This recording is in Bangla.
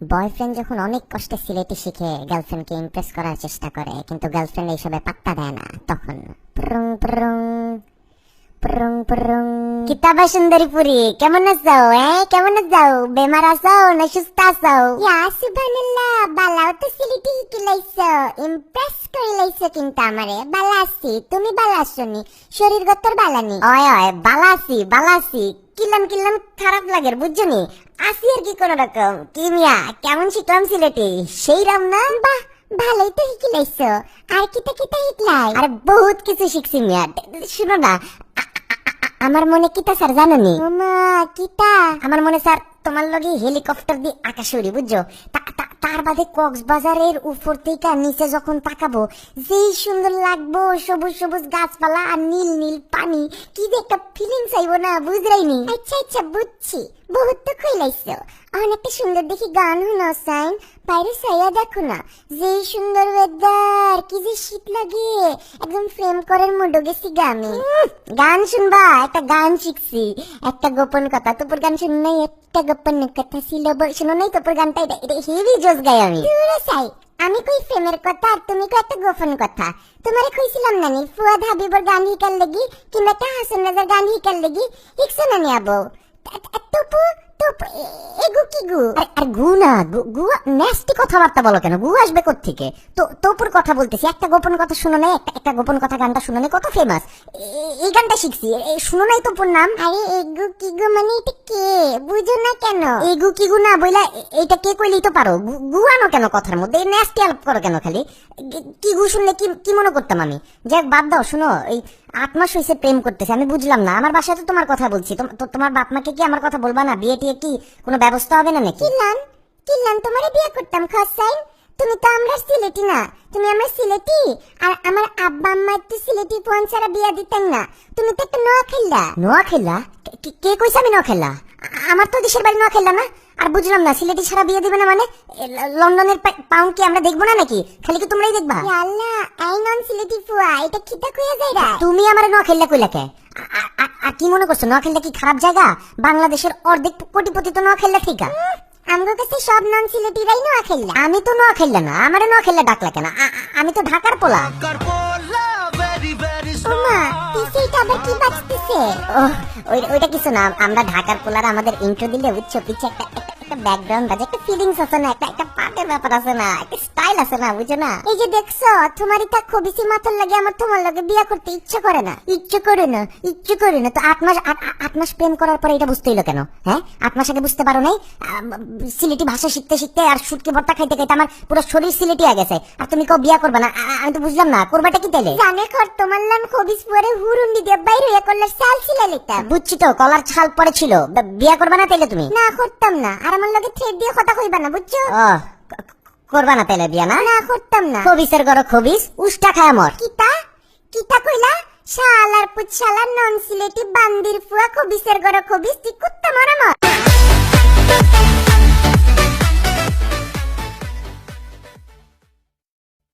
বয়ফ্রেন্ড যখন অনেক কষ্টে সিলেটি শিখে গার্লফ্রেন্ডকে ইমপ্রেস করার চেষ্টা করে, কিন্তু গার্লফ্রেন্ড এইসবে পাত্তা দেয় না, তখন প্রং প্রং প্রং প্রং। কিতাবা সুন্দরী পুরি, কেমন আছো? কেমন আছো? বেমার আছো না সুস্থ আছো? ইয়া সুবহানাল্লাহ, বালাও তো সিলেটি শিখে লাইছো, ইমপ্রেস করে লাইছো। কিন্তু আমারে বালা আছি, তুমি বালা আসনি, শরীর গতর বালানি। ওয় ওয়, বালা আছি কিলাম খারাপ লাগে বুঝছো নি, আসি আর কি কোন রকম। কি মিয়া, কেমন শিখলাম সিলেটি? সেই রাম না? বাহ, ভালোই তো শিখে লাইছো। আর কিতা শিখলাই? আরে বহুত কিছু শিখছি মিয়া। শুনো না, আমার মনে কিতা স্যার জানো নি? কিতা? আমার মনে স্যার তোমার লগে হেলিকপ্টার দিয়ে আকাশে উড়ি, বুঝছো? তার বাদে কক্সবাজারের উপর থেকে নিচে যখন তাকাবো, যেই সুন্দর লাগবো, সবুজ সবুজ গাছপালা আর নীল নীল পানি, কি যে একটা ফিলিংস আইবো না, বুঝরাইনি? আচ্ছা বুঝছি, বহুত তো কইলাইছো। অনেকটা সুন্দর দেখি গান শুনো সাইন, বাইরে সাইয়া দেখো না, যেই সুন্দর ওয়েদার, কি যে শীত লাগে, একদম ফ্রেম করার মুডো গেছি গামে। গান শুনবা? একটা গান শিখছি, একটা গোপন কথা। তোর গান শুন নাই? একটা গোপন কথা ছিল, শুনো নাই তোর গানটা? এটা হেভি জোস গাই আমি। চাই আমি কই ফ্রেমের কথা আর তুমি কই একটা গোপন কথা। তোমারে কইছিলাম নানি ফুয়াদ হাবিবর গান হিকার লাগি, কিংবা একটা হাসান রাজার গান হিকার লাগি, হিকছো না নি আবো? টুপু টুপু এগু কি গু? আর গু না, গু নেস্টি কথাবার্তা বলো কেন? গু আসবে কোত্থেকে? তোপুর কথা বলতেছি। একটা গোপন কথা শুনো নাই? একটা গোপন কথা গানটা শুনো নাই? কত ফেমাস এই গানটা শিখছি, শুনো নাই তোপুর নাম? আরে এগু কি গু মানে এটা কে, বুঝো না কেন? এগু কি গু না বইলা এটা কে কইলেই তো পারো। গু আনো কেন কথার মধ্যে? নেস্টি আলাপ করো কেন খালি? কি গু শুনলে কি মনে করতাম আমি? যাক বাদ দাও। শুনো, এই 8 মাস হয়েছে প্রেম করতেছে, আমি বুঝলাম না। আমার বাসায় তো তোমার কথা বলছি, তোমার বাপ মাকে কি আমার কথা বলবা না? বিয়ে টিয়ে কি কোনো ব্যবস্থা হবে না নাকি? কিল্লান তোমারে বিয়ে করতাম খসাইন? তুমি তো আমরা সিলেটি না, তুমি আমরা সিলেটি, আর আমার আব্বা আম্মা তো সিলেটি ফোন ছাড়া বিয়ে দিতেন না। তুমি তো একটা নোয়াখাইলা। কে কইছে আমি নোয়াখাইলা? আমার তো দেশের বাড়ি নোয়াখাইলা না। আর বুঝলাম না, সিলেটি ছাড়া বিয়ে দিবে না মানে? লন্ডনের পাউন্ড কি আমরা দেখবো না নাকি? খালি কি তোমরাই দেখবা? আল্লাহ, আই নন সিলেটি ফুয়া, এটা কিটা কইয়া যাইরা? তুমি আমারে নোয়াখাইলা কইলা কে? আর কি মনে করছো নোয়াখাইলা কি খারাপ জায়গা? বাংলাদেশের অর্ধেক কোটিপতি তো নোয়াখাইলা থেকে। আমার কাছে সব নন সিলেটিরাই নোয়াখাইলা। আমি তো নোয়াখাইলা না, আমারে নোয়াখাইলা ডাকলা কেন? আমি তো ঢাকার পোলা। ওমা, পিছেইটা আবার কি বাজতেছে? ওইটা কিছু না, আমরা ঢাকার পোলার আমাদের ইন্ট্রো দিলে বুঝছো, পিছে একটা ব্যাকগ্রাউন্ড বাজে, একটা ফিলিংস আছে না, একটা পার্টের ব্যাপার আছে না, একটা স্টাইল আছে না, বুঝছো না? এই যে দেখছো, তোমারই তা খবিসি মাথার লাগে আমার তোমার লাগে বিয়ে করতে ইচ্ছে করে না। তো 8 মাস প্রেম করার পরে এটা বুঝতে হইলো কেন? 8 মাস আগে বুঝতে পারো নাই? সিলেটি ভাষা শিখতে শিখতে আর শুটকি ভর্তা খাইতে খাইতে আমার পুরো শরীর সিলেটি হয়ে গেছে, আর তুমি কেউ বিয়ে করবে না? আমি তো বুঝলাম না, করবাটা কি তাইলে? জানে কর তোমার নাম খবিস পরে হুরুন্ডি দিয়ে বাইরে হয়ে করলে চাল ছিলা লিখতাম। বুঝছি তো, কলার ছাল পরে ছিল। বিয়ে করবে না তাইলে তুমি? না, করতাম না। আর আমার লগে থ্রেড দিয়ে কথা কইবা না, বুঝছো? করবা না তাইলে বিয়া? না করতাম না। খবিসের ঘর খবিস, উষ্টা খায় মর। কিতা কইলা? শালার পুত শালার নন সিলেটি বান্দির ফুয়া, খবিসের ঘর খবিস, তুই কুত্তা মারা মর।